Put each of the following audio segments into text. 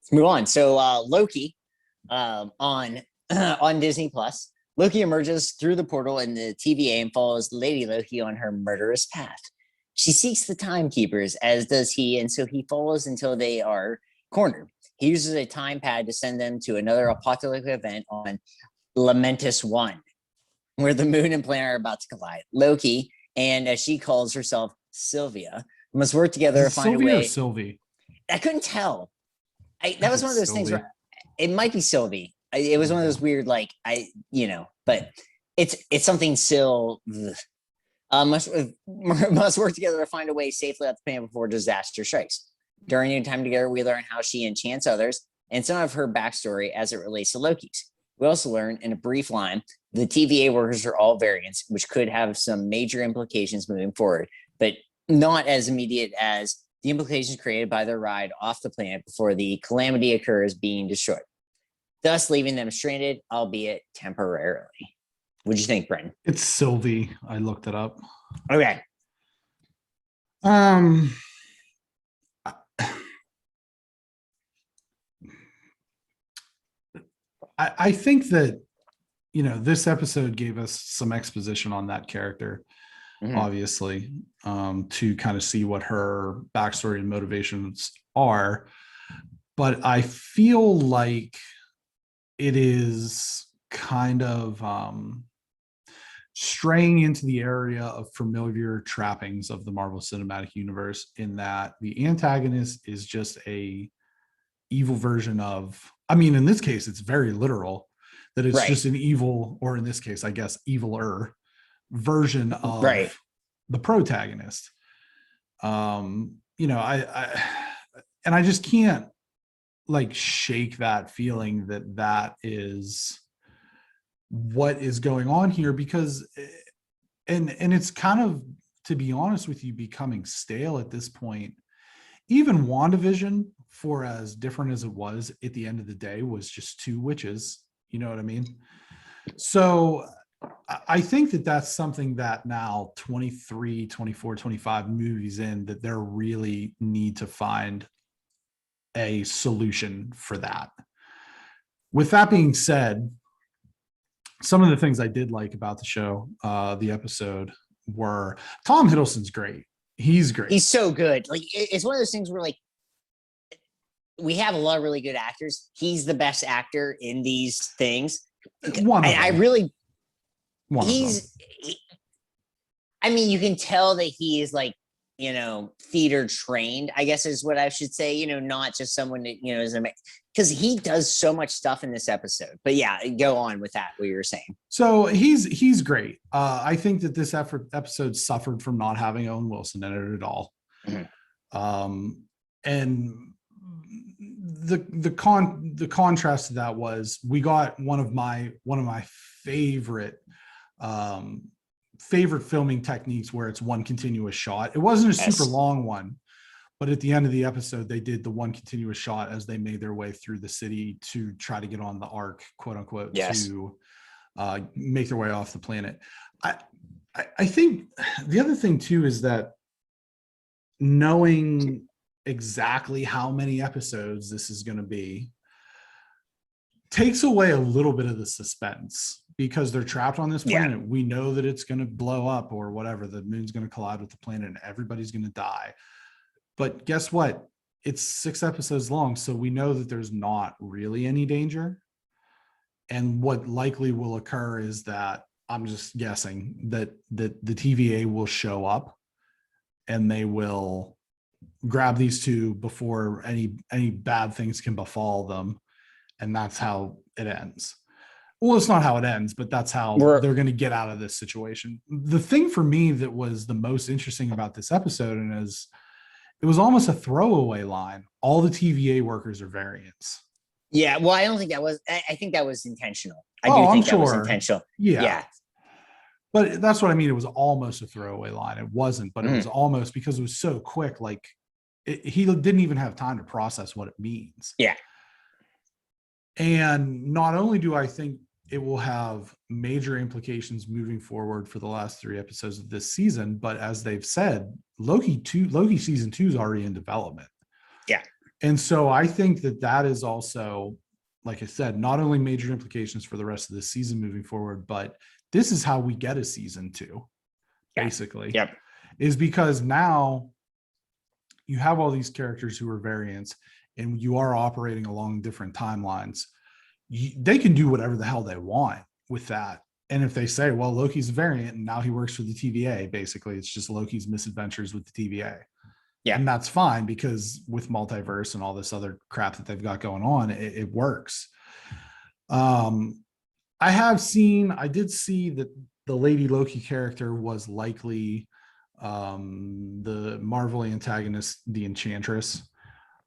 let's move on. So Loki on on Disney Plus. Loki emerges through the portal in the TVA and follows Lady Loki on her murderous path. She seeks the timekeepers, as does he, and so he follows until they are cornered. He uses a time pad to send them to another apocalyptic event on Lamentis 1, where the moon and planet are about to collide. Loki, and as she calls herself, Sylvia, must work together to find Sylvie a way. Or Sylvie? I couldn't tell. That was one of those things where it might be Sylvie. It was one of those weird, but it's something must work together to find a way safely off the planet before disaster strikes. During your time together, we learn how she enchants others and some of her backstory as it relates to Loki's. We also learn in a brief line the TVA workers are all variants, which could have some major implications moving forward, but not as immediate as the implications created by their ride off the planet before the calamity occurs being destroyed, thus leaving them stranded, albeit temporarily. What'd you think, Brendan? It's Sylvie. I looked it up. Okay. I think that, this episode gave us some exposition on that character, obviously, to kind of see what her backstory and motivations are. But I feel like it is kind of straying into the area of familiar trappings of the Marvel Cinematic Universe, in that the antagonist is just a evil version of, in this case, it's very literal that it's just an evil, or in this case, I guess, eviler version of the protagonist. I just can't shake that feeling that is what is going on here, because and it's kind of, to be honest with you, becoming stale at this point. Even WandaVision, for as different as it was, at the end of the day, was just two witches. You know what I mean? So I think that that's something that now 23, 24, 25 movies in, that they really need to find a solution for that. With that being said, some of the things I did like about the show, the episode, were Tom Hiddleston's great. He's great. He's so good. It's one of those things where we have a lot of really good actors. He's the best actor in these things. You can tell that he is theater trained, I guess is what I should say, not just someone that, is because he does so much stuff in this episode. But yeah, go on with that, what you were saying. So he's great. I think that this episode suffered from not having Owen Wilson in it at all. And the contrast to that was, we got one of my favorite filming techniques, where it's one continuous shot. It wasn't a super long one, but at the end of the episode, they did the one continuous shot as they made their way through the city to try to get on the ark, quote unquote, to make their way off the planet. I think the other thing too is that knowing exactly how many episodes this is going to be takes away a little bit of the suspense, because they're trapped on this planet. We know that it's going to blow up or whatever. The moon's going to collide with the planet and everybody's going to die. But guess what? It's 6 episodes long. So we know that there's not really any danger. And what likely will occur is that, I'm just guessing, that the TVA will show up and they will grab these two before any bad things can befall them. And that's how it ends. Well, it's not how it ends, but that's how they're going to get out of this situation. The thing for me that was the most interesting about this episode, and it was almost a throwaway line, all the TVA workers are variants. Yeah, well, I don't think that was, I think that was intentional. I think that was intentional. Yeah. But that's what I mean. It was almost a throwaway line. It wasn't, but it was almost, because it was so quick. He didn't even have time to process what it means. Yeah. And not only do I think it will have major implications moving forward for the last 3 episodes of this season, but as they've said, Loki season 2 is already in development. Yeah. And so I think that that is also, like I said, not only major implications for the rest of the season moving forward, but this is how we get a season 2, basically. Yep. Is because now you have all these characters who are variants and you are operating along different timelines. They can do whatever the hell they want with that. And if they say, well, Loki's a variant and now he works for the TVA, basically, it's just Loki's misadventures with the TVA. Yeah. And that's fine, because with multiverse and all this other crap that they've got going on, it works. I did see that the Lady Loki character was likely the Marvel antagonist, the Enchantress.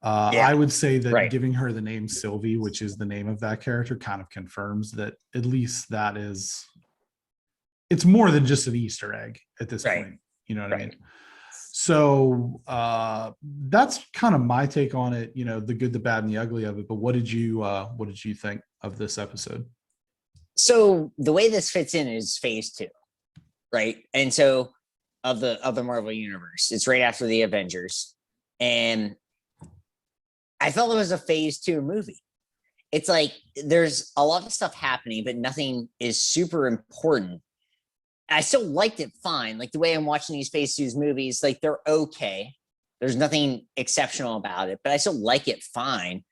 I would say that giving her the name Sylvie, which is the name of that character, kind of confirms that at least that is, it's more than just an Easter egg at this point. You know what I mean? So that's kind of my take on it, you know, the good, the bad, and the ugly of it. But what did you think of this episode? So the way this fits in is phase 2, right? And so of the Marvel universe, it's right after the Avengers. And I felt it was a phase 2 movie. It's like there's a lot of stuff happening, but nothing is super important. I still liked it fine. Like the way I'm watching these phase 2 movies, like they're okay. There's nothing exceptional about it, but I still like it fine.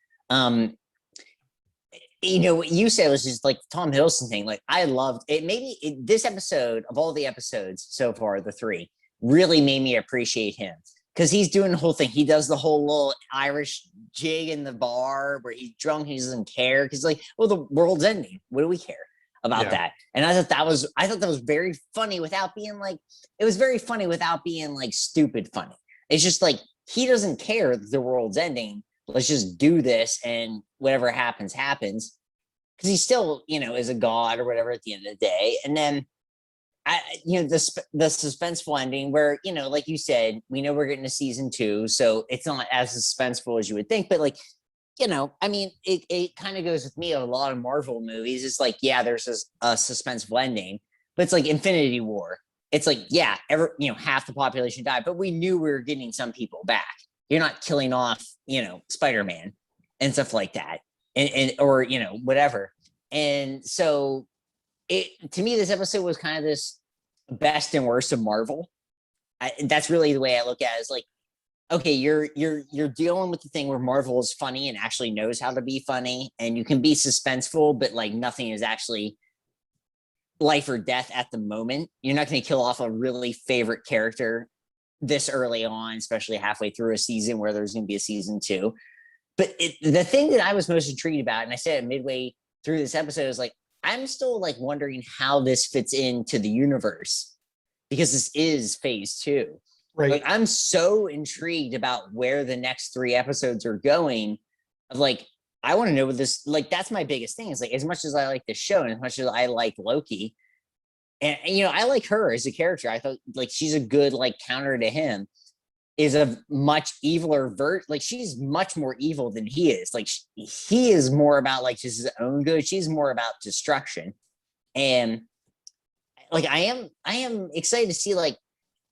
You know, what you said was just like Tom Hiddleston thing. Like I loved it. This episode, of all the episodes so far, the 3, really made me appreciate him, because he's doing the whole thing. He does the whole little Irish jig in the bar where he's drunk, he doesn't care, because like, well, the world's ending. What do we care about that? And I thought that was very funny without being like, it was very funny without being like stupid funny. It's just like, he doesn't care that the world's ending. Let's just do this, and whatever happens, happens. Because he still, you know, is a god or whatever at the end of the day. And then, you know, the suspenseful ending where, you know, like you said, we know we're getting to season 2, so it's not as suspenseful as you would think. But like, you know, I mean, it kind of goes with me. A lot of Marvel movies, it's like, yeah, there's a suspenseful ending, but it's like Infinity War. It's like, yeah, you know, half the population died, but we knew we were getting some people back. You're not killing off, you know, Spider-Man and stuff like that, and or, you know, whatever. And so to me, this episode was kind of this best and worst of Marvel. That's really the way I look at it. Is like, okay, you're dealing with the thing where Marvel is funny and actually knows how to be funny, and you can be suspenseful, but like nothing is actually life or death at the moment. You're not going to kill off a really favorite character this early on, especially halfway through a season where there's going to be a season 2. But the thing that I was most intrigued about, and I said it midway through this episode, is like, I'm still like wondering how this fits into the universe, because this is phase 2. Right. Like, I'm so intrigued about where the next 3 episodes are going. Of like, I want to know what this, like, that's my biggest thing. Is like, as much as I like the show and as much as I like Loki, and you know, I like her as a character. I thought like she's a good like counter to him. Is a much eviler like she's much more evil than he is. Like he is more about like just his own good. She's more about destruction. And like I am excited to see like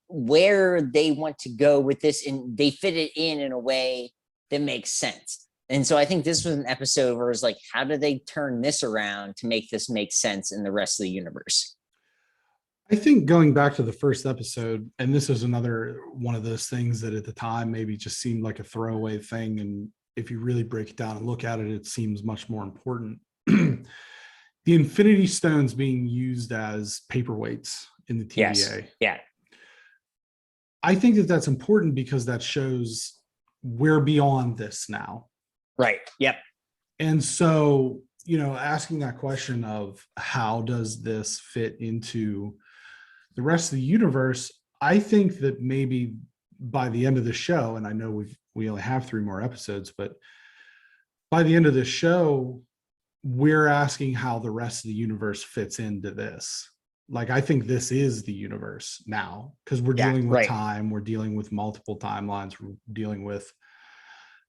where they want to go with this, and they fit it in a way that makes sense. And so I think this was an episode where it's like, how do they turn this around to make this make sense in the rest of the universe? I think going back to the first episode, and this is another one of those things that at the time maybe just seemed like a throwaway thing. And if you really break it down and look at it, it seems much more important. The Infinity Stones being used as paperweights in the TVA. Yes. Yeah. I think that that's important because that shows we're beyond this now. Right. Yep. And so, you know, asking that question of how does this fit into the rest of the universe, I think that maybe by the end of the show, and I know we only have 3 more episodes, but by the end of the show, we're asking how the rest of the universe fits into this. Like, I think this is the universe now, because we're dealing with time, we're dealing with multiple timelines, we're dealing with,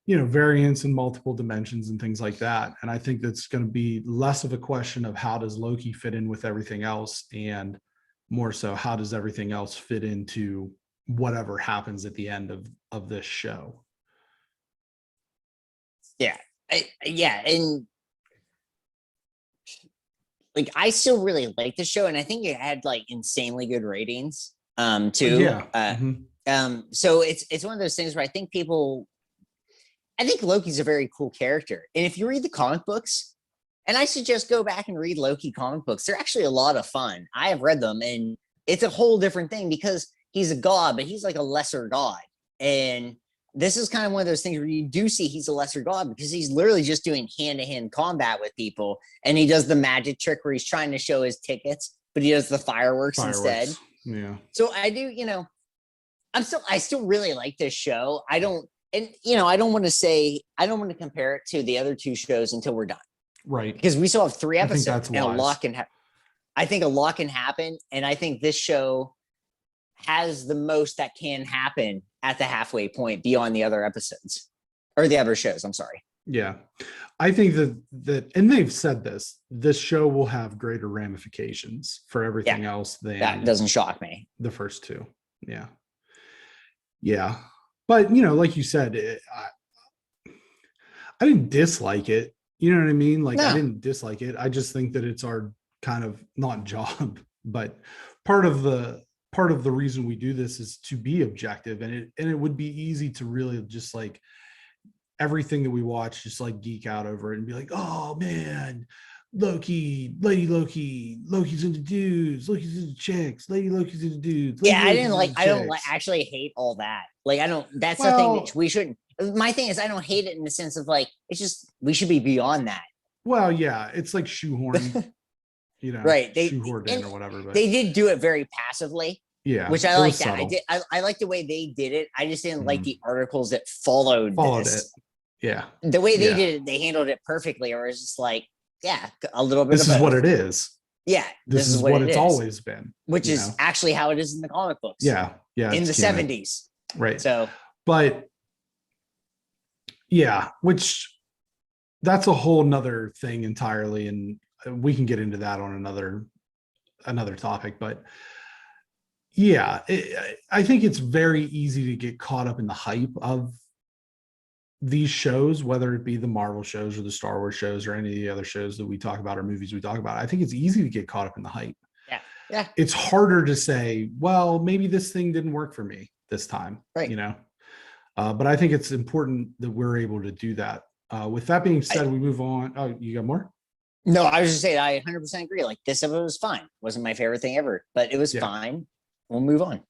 you know, variants in multiple dimensions and things like that. And I think that's going to be less of a question of how does Loki fit in with everything else, and more so how does everything else fit into whatever happens at the end of this show. Yeah. And like I still really like the show, and I think it had like insanely good ratings. Too. Yeah. So it's one of those things where I think Loki's a very cool character. And if you read the comic books, and I suggest go back and read Loki comic books, they're actually a lot of fun. I have read them, and it's a whole different thing because he's a god, but he's like a lesser god. And this is kind of one of those things where you do see he's a lesser god because he's literally just doing hand-to-hand combat with people. And he does the magic trick where he's trying to show his tickets, but he does the fireworks instead. Yeah. So I do, I still really like this show. I don't want to compare it to the other two shows until we're done. Right. Because we still have 3 episodes and wise. I think a lot can happen. And I think this show has the most that can happen at the halfway point beyond the other episodes or the other shows. I'm sorry. Yeah. I think that, and they've said this show will have greater ramifications for everything else than that doesn't shock me. The first 2. Yeah. Yeah. But, like you said, I didn't dislike it. You know what I mean? Like, I didn't dislike it. I just think that it's our kind of not job, but part of the reason we do this is to be objective. And it would be easy to really just like everything that we watch, just like geek out over it and be like, oh man, Loki's into dudes, Loki's into chicks, Loki's into dudes. I don't actually hate all that. Like, that's the thing that we shouldn't. My thing is, I don't hate it in the sense of like, it's just, we should be beyond that. Well, yeah, it's like shoehorn, right. Shoehorned in or whatever. But they did do it very passively. Yeah. Which I like that. I like the way they did it. I just didn't like the articles that followed this. It. Yeah. The way they did it, they handled it perfectly, or it's just like, a little bit this is what it is. Yeah. This is what it's always been. Which is actually how it is in the comic books. Yeah. Yeah. In the 70s. Right. So, but yeah, which that's a whole nother thing entirely. And we can get into that on another topic, but yeah, I think it's very easy to get caught up in the hype of these shows, whether it be the Marvel shows or the Star Wars shows or any of the other shows that we talk about or movies we talk about. I think it's easy to get caught up in the hype. Yeah. It's harder to say, well, maybe this thing didn't work for me this time, right? But I think it's important that we're able to do that. With that being said, we move on. Oh, you got more? No, I was just saying, I 100% agree. Like, this episode was fine. Wasn't my favorite thing ever, but it was fine. We'll move on.